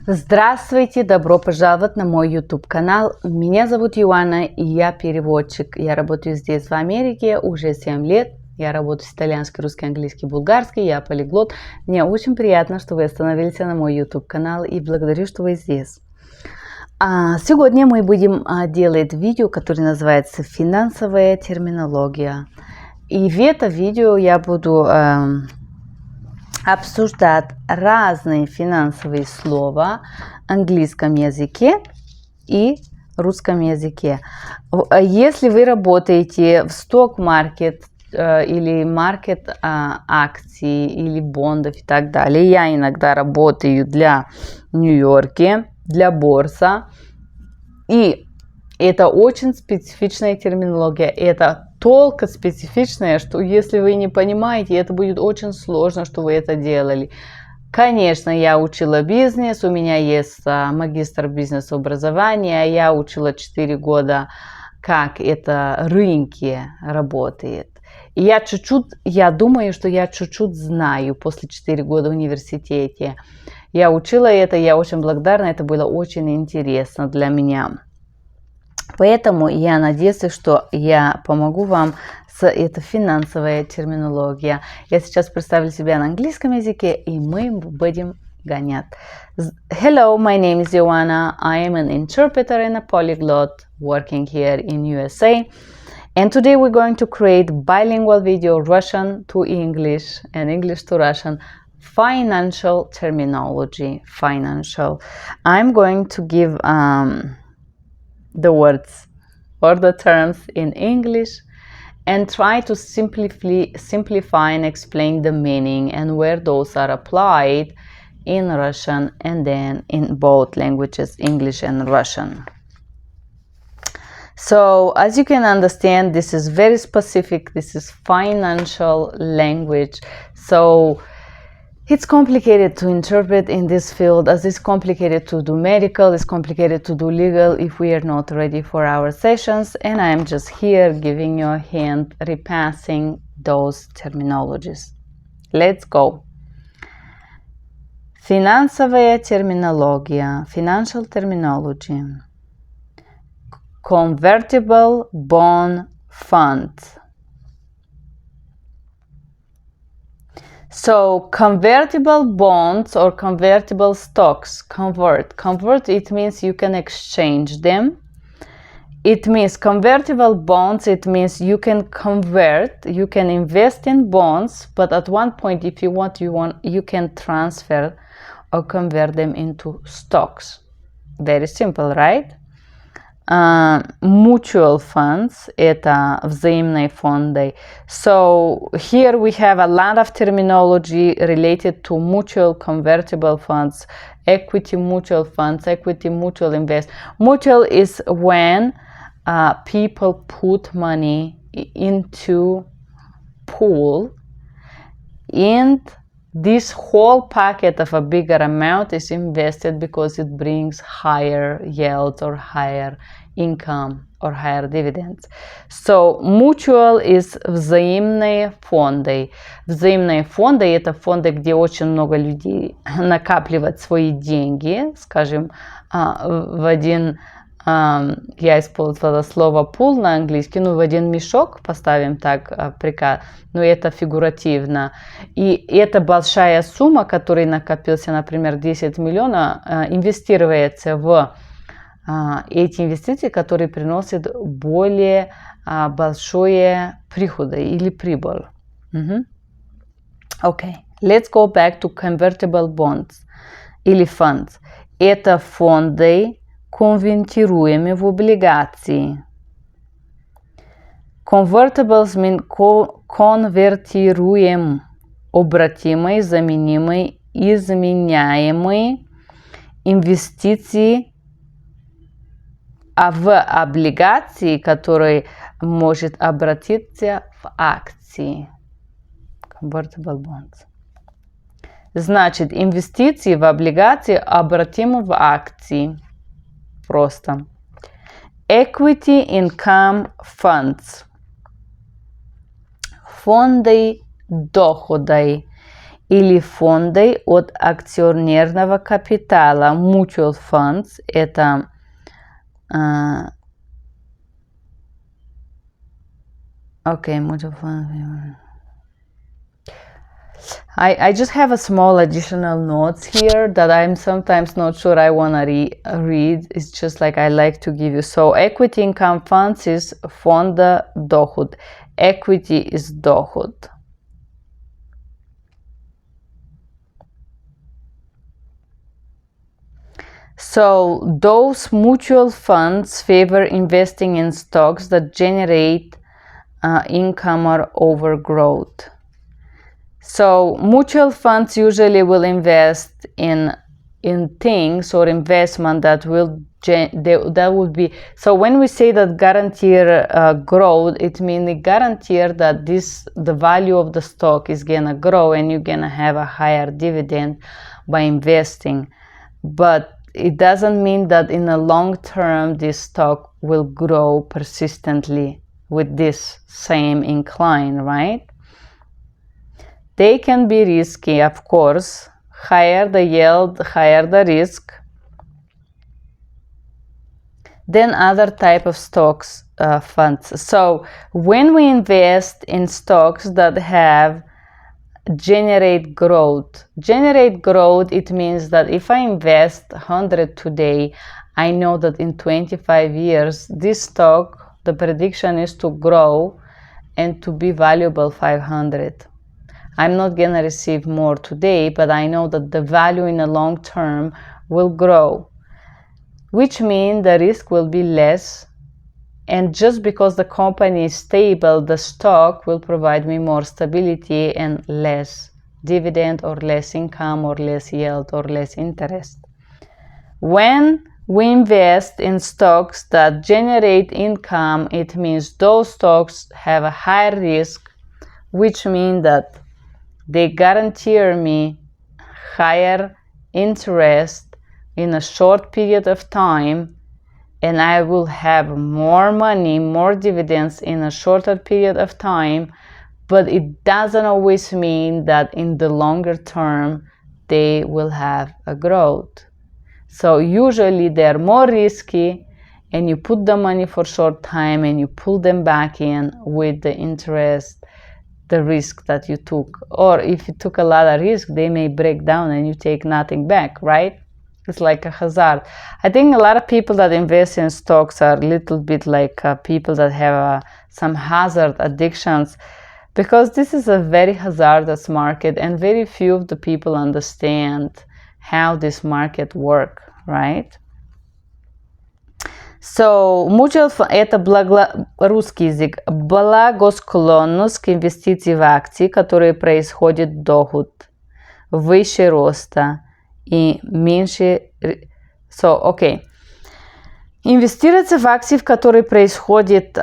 Здравствуйте, добро пожаловать на мой YouTube канал. Меня зовут Иоанна, и я переводчик. Я работаю здесь, в Америке, уже 7 лет. Я работаю с итальянский, русский, английский, булгарский. Я полиглот. Мне очень приятно, что вы остановились на мой YouTube канал, и благодарю, что вы здесь. Сегодня мы будем делать видео, которое называется «Финансовая терминология». И в этом видео я буду обсуждать разные финансовые слова в английском языке и русском языке. Если вы работаете в сток-маркет или маркет акций или бондов и так далее, я иногда работаю для Нью-Йорка, для борса, и это очень специфичная терминология, это только специфичное, что если вы не понимаете, это будет очень сложно, что вы это делали. Конечно, я учила бизнес, у меня есть магистр бизнес-образования, я учила 4 года, как это рынки работает. И я думаю, что я чуть-чуть знаю после 4 года в университете. Я учила это, я очень благодарна, это было очень интересно для меня. Поэтому я надеюсь, что я помогу вам с этой финансовой терминологией. Я сейчас представлю себя на английском языке, и мы будем гонять. Hello, my name is Ioana. I am an interpreter and a polyglot working here in USA. And today we're going to create bilingual video Russian to English and English to Russian. Financial terminology. Financial. I'm going to give the words or the terms in English and try to simplify and explain the meaning and where those are applied in Russian and then in both languages, English and Russian. So as you can understand, this is very specific. This is financial language. So it's complicated to interpret in this field, as it's complicated to do medical, it's complicated to do legal if we are not ready for our sessions. And I'm just here giving you a hint, repassing those terminologies. Let's go. Финансовая терминология, financial terminology. Convertible bond fund. So convertible bonds or convertible stocks, convert, it means you can exchange them. It means convertible bonds, it means you can convert, you can invest in bonds, but at one point if you want, you can transfer or convert them into stocks. Very simple, right? Mutual funds, это взаимные фонды. So here we have a lot of terminology related to mutual convertible funds, equity mutual funds, equity mutual invest. Mutual is when people put money into pool, and this whole packet of a bigger amount is invested because it brings higher yields or higher income or higher dividends. So mutual is взаимные фонды. Взаимные фонды – это фонды, где очень много людей накапливают свои деньги. Скажем, в один, я использовала слово pool на английский, в один мешок поставим так приказ, но это фигуративно. И это большая сумма, которая накопился, например, 10 миллионов, инвестируется в эти инвестиции, которые приносят более большое приходы или прибыль. Okay, let's go back to convertible bonds или funds. Это фонды, конвертируемые в облигации. Convertibles mean конвертируем, обратимый, заменимый, изменяемый, инвестиции в облигации, которые может обратиться в акции. Convertible bonds. Значит, инвестиции в облигации обратимы в акции. Просто. Equity income funds. Фонды дохода. или фонды от акционерного капитала. Mutual funds – это mutual funds. I just have a small additional notes here that I'm sometimes not sure I want to read. It's just like I like to give you. So equity income funds is фонда доход. Equity is доход. So those mutual funds favor investing in stocks that generate income or overgrowth. So mutual funds usually will invest in things or investment that will be. So when we say that guarantee growth, it means they guarantee that the value of the stock is gonna grow and you're gonna have a higher dividend by investing. But it doesn't mean that in the long term this stock will grow persistently with this same incline, right? They can be risky, of course. Higher the yield, higher the risk than other type of stocks funds. So when we invest in stocks that generate growth, it means that if I invest 100 today, I know that in 25 years this stock, the prediction is to grow and to be valuable 500. I'm not gonna receive more today, but I know that the value in the long term will grow, which means the risk will be less. And just because the company is stable, the stock will provide me more stability and less dividend or less income or less yield or less interest. When we invest in stocks that generate income, it means those stocks have a higher risk, which means that they guarantee me higher interest in a short period of time, and I will have more money, more dividends in a shorter period of time, but it doesn't always mean that in the longer term they will have a growth. So usually they're more risky, and you put the money for short time and you pull them back in with the interest, the risk that you took. Or if you took a lot of risk, they may break down and you take nothing back, right? It's like a hazard. I think a lot of people that invest in stocks are a little bit like people that have some hazard addictions, because this is a very hazardous market and very few of the people understand how this market works, right? So, mutual fund – это русский язык, благосклонность к инвестиции в акции, которые происходит доход выше роста и меньше. So, okay. Инвестироваться в акции, в которые производит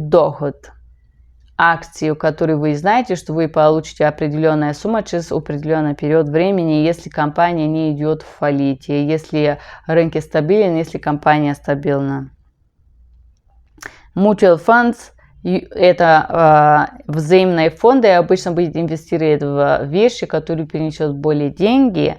доход. Акцию, которую вы знаете, что вы получите определенная сумма через определенный период времени, если компания не идет в фалите, если рынок стабилен, если компания стабильна. Mutual funds – это взаимные фонды, обычно будет инвестировать в вещи, которые принесут более деньги,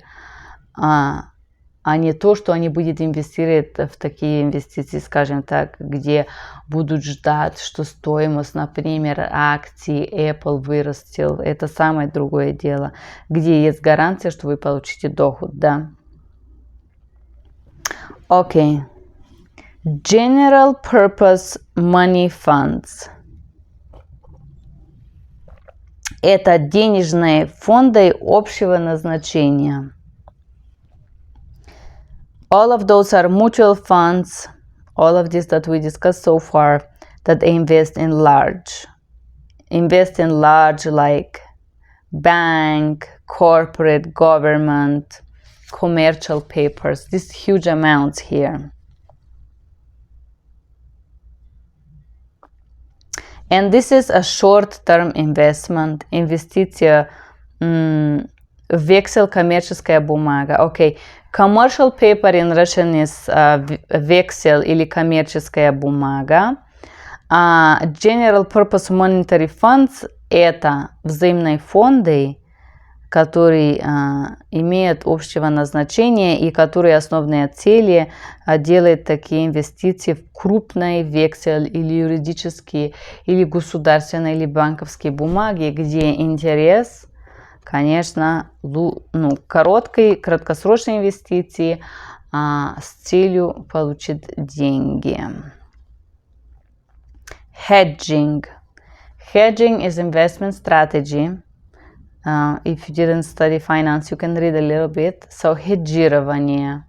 а не то, что они будут инвестировать в такие инвестиции, скажем так, где будут ждать, что стоимость, например, акций Apple вырастет. Это самое другое дело, где есть гарантия, что вы получите доход, да. Окей. General Purpose Money Funds. Это денежные фонды общего назначения. All of those are mutual funds, all of this that we discussed so far, that invest in large like bank, corporate, government, commercial papers, these huge amounts here. And this is a short-term investment, инвестиция, вексель, коммерческая бумага. Okay. Commercial paper in Russian is вексель или коммерческая бумага. General Purpose Monetary Funds – это взаимные фонды, который имеет общего назначения и которые основные цели делают такие инвестиции в крупный вексель или юридические, или государственные, или банковские бумаги, где интерес, конечно, краткосрочные инвестиции с целью получить деньги. Hedging. Hedging is investment strategy. If you didn't study finance, you can read a little bit. So, хеджирование.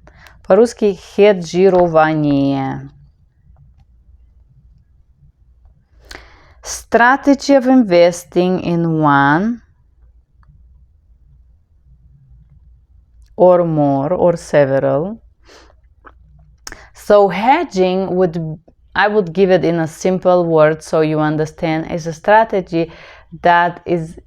По-русски хеджирование. Strategy of investing in one or more or several. So, hedging I would give it in a simple word so you understand, is a strategy that is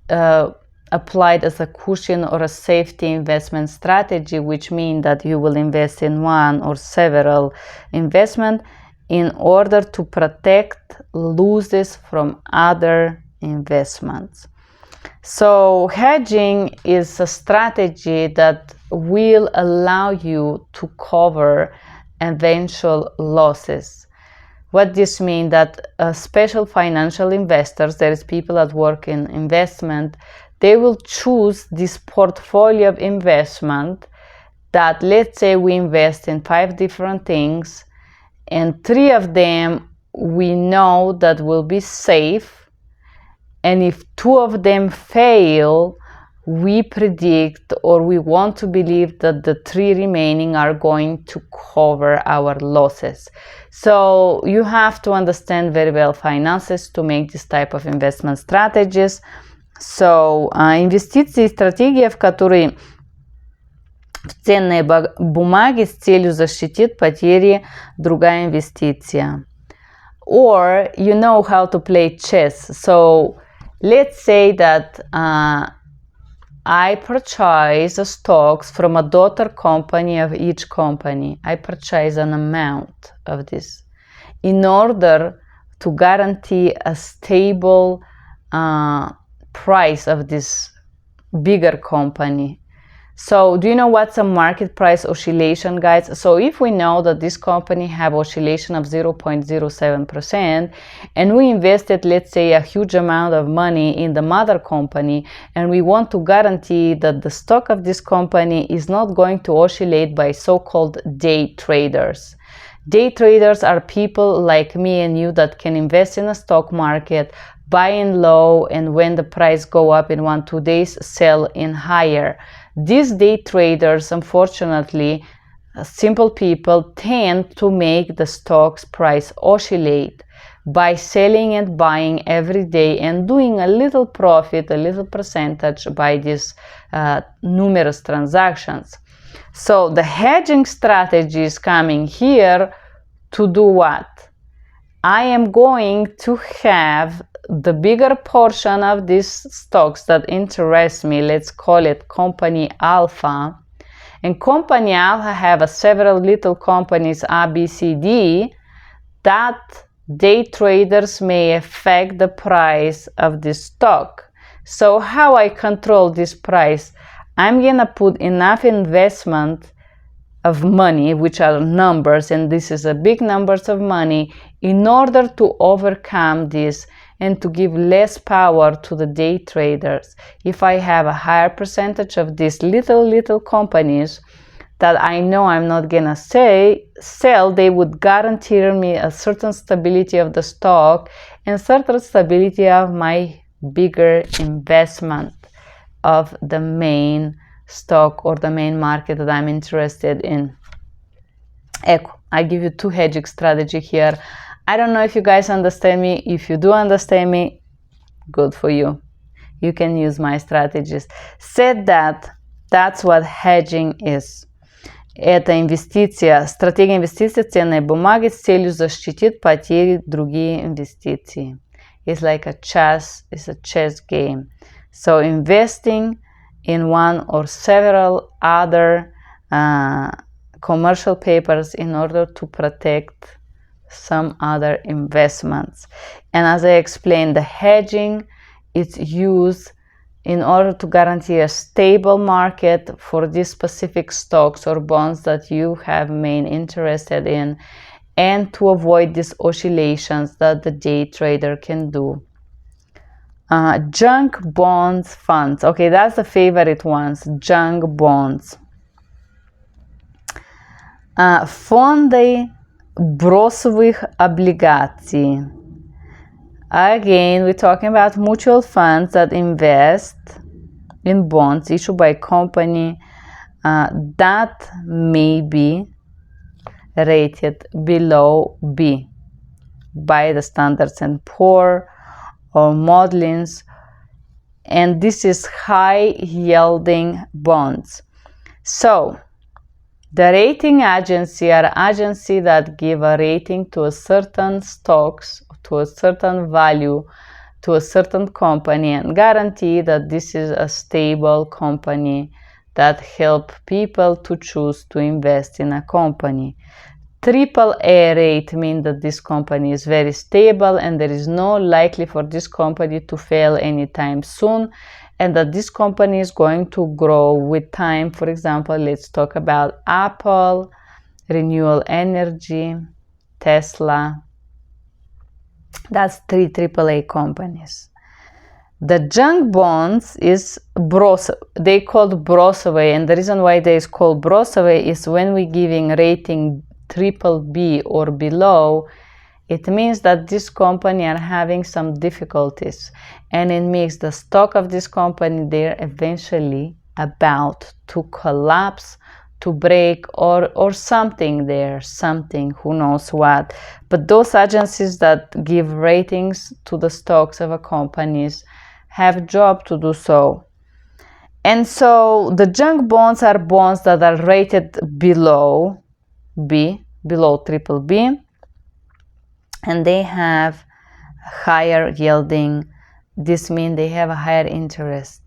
applied as a cushion or a safety investment strategy, which means that you will invest in one or several investments in order to protect losses from other investments. So hedging is a strategy that will allow you to cover eventual losses. What this means that special financial investors, there is people that work in investment, they will choose this portfolio of investment that, let's say we invest in 5 different things and 3 of them we know that will be safe, and if 2 of them fail, we predict or we want to believe that the 3 remaining are going to cover our losses. So you have to understand very well finances to make this type of investment strategies. So, инвестиции – стратегия, в которой в ценные бумаги с целью защитить потери другая инвестиция. Or you know how to play chess. So, let's say that I purchase stocks from a daughter company of each company. I purchase an amount of this in order to guarantee a stable price of this bigger company. So do you know what's a market price oscillation, guys? So if we know that this company have oscillation of 0.07% and we invested, let's say, a huge amount of money in the mother company, and we want to guarantee that the stock of this company is not going to oscillate by so-called day traders. Day traders are people like me and you that can invest in a stock market, buy in low, and when the price go up in 1-2 days, sell in higher. These day traders, unfortunately, simple people tend to make the stock's price oscillate by selling and buying every day and doing a little profit, a little percentage by these numerous transactions. So the hedging strategy is coming here to do what? I am going to have the bigger portion of these stocks that interest me, let's call it company alpha, and company alpha have several little companies A, B, C, D that day traders may affect the price of this stock. So how I control this price? I'm gonna put enough investment of money, which are numbers, and this is a big numbers of money, in order to overcome this and to give less power to the day traders. If I have a higher percentage of these little companies that I know I'm not gonna sell, they would guarantee me a certain stability of the stock and certain stability of my bigger investment of the main stock or the main market that I'm interested in. I give you 2 hedging strategy here. I don't know if you guys understand me. If you do understand me, good for you. You can use my strategies. Said that, that's what hedging is. Это инвестиция, стратегия инвестиций в ценные бумаги с целью защитить потери другие инвестиции. It's like a chess game. So investing in one or several other commercial papers in order to protect some other investments. And as I explained, the hedging is used in order to guarantee a stable market for these specific stocks or bonds that you have main interested in, and to avoid these oscillations that the day trader can do. Junk bonds funds. Okay, that's the favorite ones. Junk bonds. Фонды бросовых облигаций. Again, we're talking about mutual funds that invest in bonds issued by a company that may be rated below B by the Standard & Poor or modelings, and this is high yielding bonds. So the rating agency are agency that give a rating to a certain stocks, to a certain value, to a certain company, and guarantee that this is a stable company that help people to choose to invest in a company. AAA rate means that this company is very stable and there is no likely for this company to fail anytime soon, and that this company is going to grow with time. For example, let's talk about Apple, Renewable Energy, Tesla. That's 3 AAA companies. The junk bonds is they called brosovые, and the reason why they is called brosovые is when we giving rating BBB or below, it means that this company are having some difficulties, and it makes the stock of this company they're eventually about to collapse, to break, or something there, something, who knows what. But those agencies that give ratings to the stocks of a companies have a job to do so. And so the junk bonds are bonds that are rated below B, below BBB, and they have higher yielding. This means they have a higher interest.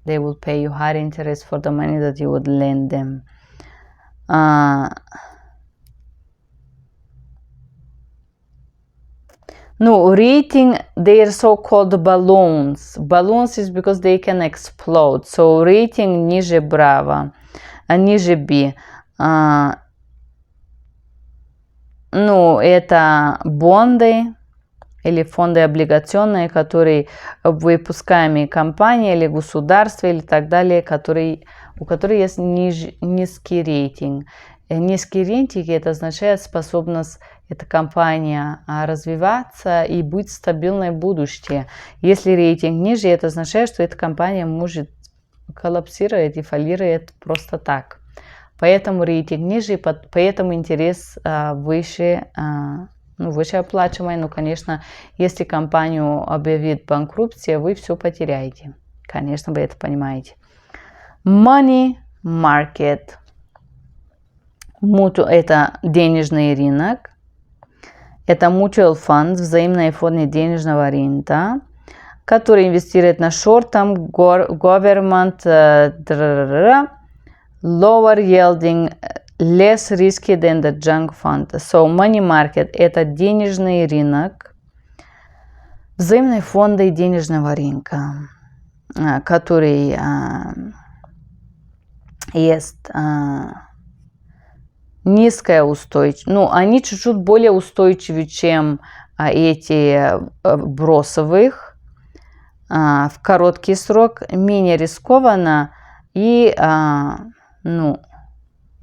They will pay you higher interest for the money that you would lend them. No, rating, they are so-called balloons. Balloons is because they can explode. So rating ниже Bravo, ниже B. Ну, это бонды или фонды облигационные, которые выпускаемые компании или государства или так далее, у которых есть низкий рейтинг. Низкий рейтинг это означает способность эта компания развиваться и быть стабильной в будущее. Если рейтинг ниже, это означает, что эта компания может коллапсировать и фалировать просто так. Поэтому рейтинг ниже, поэтому интерес выше, выше оплачиваемый. Но, конечно, если компанию объявит банкротство, вы все потеряете. Конечно, вы это понимаете. Money market. Это денежный рынок. Это mutual funds, взаимные фонды денежного рынка, которые инвестируют на short-term government, lower yielding, less risky than the junk fund. So money market – это денежный рынок, взаимные фонды денежного рынка, который есть низкая устойчивость. Ну, они чуть-чуть более устойчивы, чем эти бросовых. В короткий срок менее рискованно. И,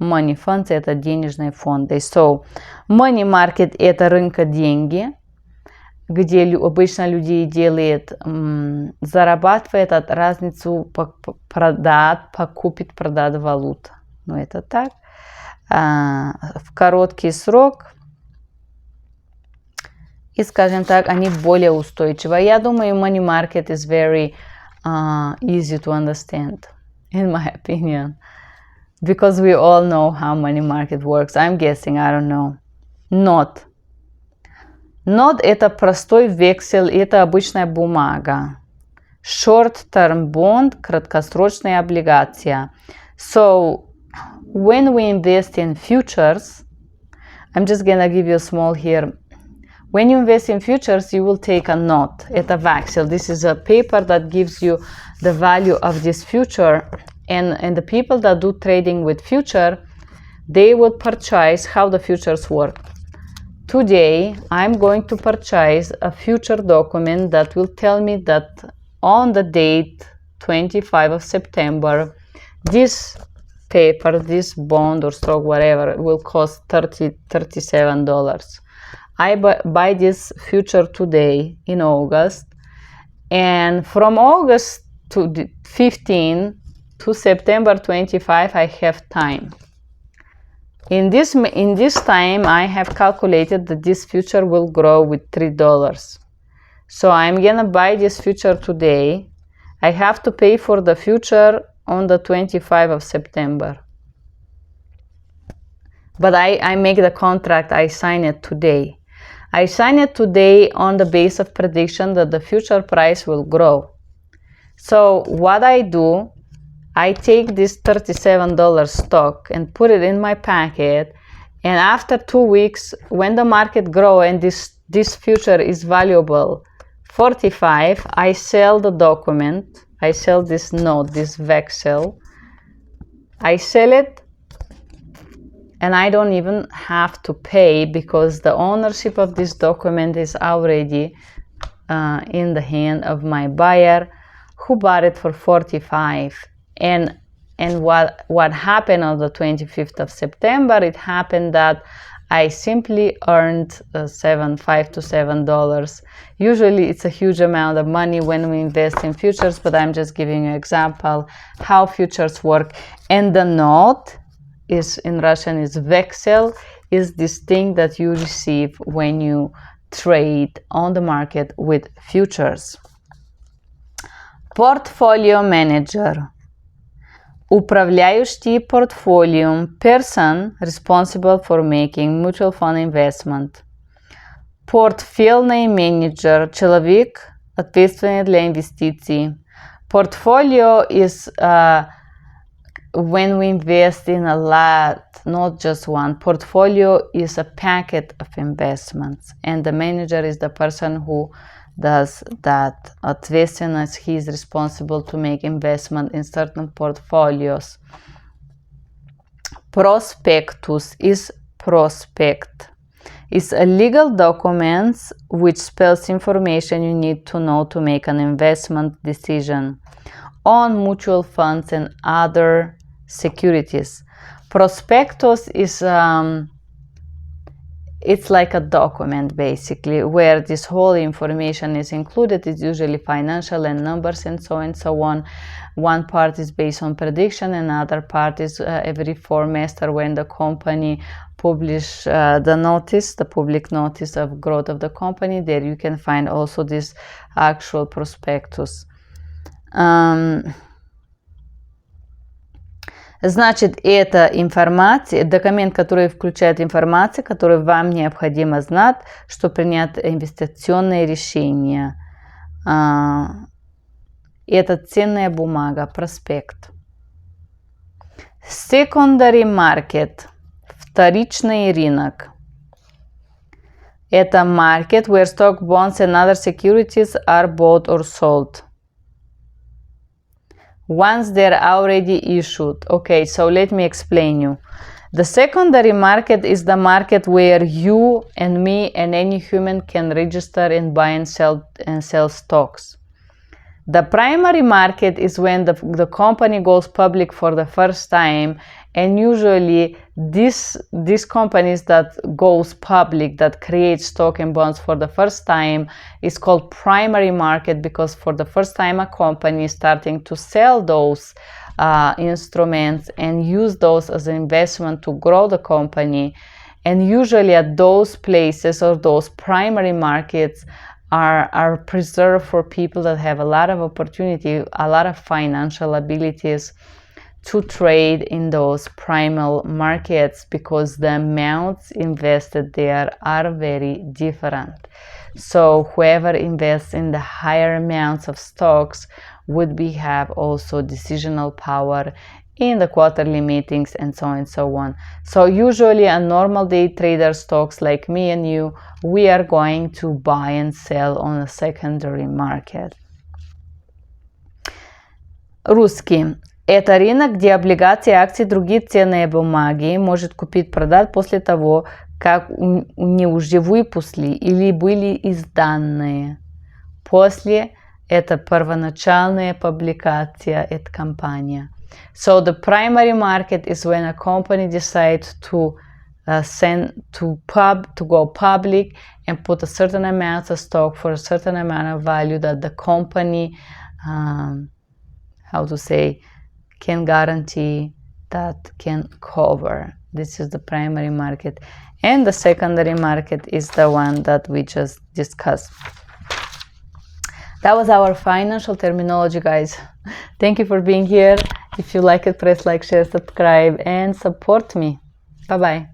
money funds – это денежные фонды. So, money market – это рынка деньги, где обычно люди делают, зарабатывают от разницу покупит-продать валют. Ну, это так. В короткий срок. И, скажем так, они более устойчивы. Я думаю, money market is very easy to understand, in my opinion. Because we all know how money market works. I'm guessing, I don't know. Note. Note – это простой вексель, это обычная бумага. Short-term bond – краткосрочная облигация. So, when we invest in futures, I'm just gonna give you a small here. When you invest in futures, you will take a note. Это вексель. This is a paper that gives you the value of this future. And the people that do trading with future, they would purchase how the futures work. Today, I'm going to purchase a future document that will tell me that on the date 25 of September, this paper, this bond or stock, whatever, will cost $37. I buy this future today in August, and from August to 15 to September 25, I have time. In this time, I have calculated that this future will grow with $3. So I'm gonna buy this future today. I have to pay for the future on the 25 of September. But I make the contract, I sign it today. I sign it today on the base of prediction that the future price will grow. So what I do, I take this $37 stock and put it in my packet, and after 2 weeks, when the market grows and this future is valuable 45, I sell the document, I sell this note, this vexel, I sell it, and I don't even have to pay because the ownership of this document is already in the hand of my buyer who bought it for 45. And what happened on the 25th of September, it happened that I simply earned $5 to $7. Usually it's a huge amount of money when we invest in futures, but I'm just giving you an example how futures work. And the note is in Russian is vexel, is this thing that you receive when you trade on the market with futures. Portfolio manager. Управляющий портфолиум, person responsible for making mutual fund investment. Портфельный менеджер, человек, ответственный для инвестиций. Portfolio is when we invest in a lot, not just one. Portfolio is a packet of investments, and the manager is the person who does that. Ответственность, he is responsible to make investment in certain portfolios. Prospectus is prospect. It's a legal document which spells information you need to know to make an investment decision on mutual funds and other securities. Prospectus is it's like a document basically where this whole information is included. It's usually financial and numbers and so on. One part is based on prediction, and other part is every trimester when the company publish the notice, the public notice of growth of the company. There you can find also this actual prospectus. Значит, это информация, документ, который включает информацию, которую вам необходимо знать, чтобы принять инвестиционные решения. Это ценная бумага, проспект. Secondary market, вторичный рынок. Это market where stock, bonds and other securities are bought or sold once they're already issued. Okay, so let me explain you. The secondary market is the market where you and me and any human can register and buy and sell stocks. The primary market is when the company goes public for the first time, and usually these companies that goes public, that create stock and bonds for the first time, is called primary market, because for the first time a company is starting to sell those instruments and use those as an investment to grow the company. And usually at those places or those primary markets are preserved for people that have a lot of opportunity, a lot of financial abilities to trade in those primal markets, because the amounts invested there are very different. So whoever invests in the higher amounts of stocks would have also decisional power in the quarterly meetings and so on and so on. So usually a normal day trader stocks like me and you, we are going to buy and sell on a secondary market. Русский. Это рынок, где облигации, акции и другие ценные бумаги может купить-продать после того, как у них уже выпусли или были изданные. После это первоначальная публикация, это компания. So the primary market is when a company decides to go public and put a certain amount of stock for a certain amount of value that the company, can guarantee, that can cover. This is the primary market. And the secondary market is the one that we just discussed. That was our financial terminology, guys. Thank you for being here. If you like it, press like, share, subscribe, and support me. Bye-bye.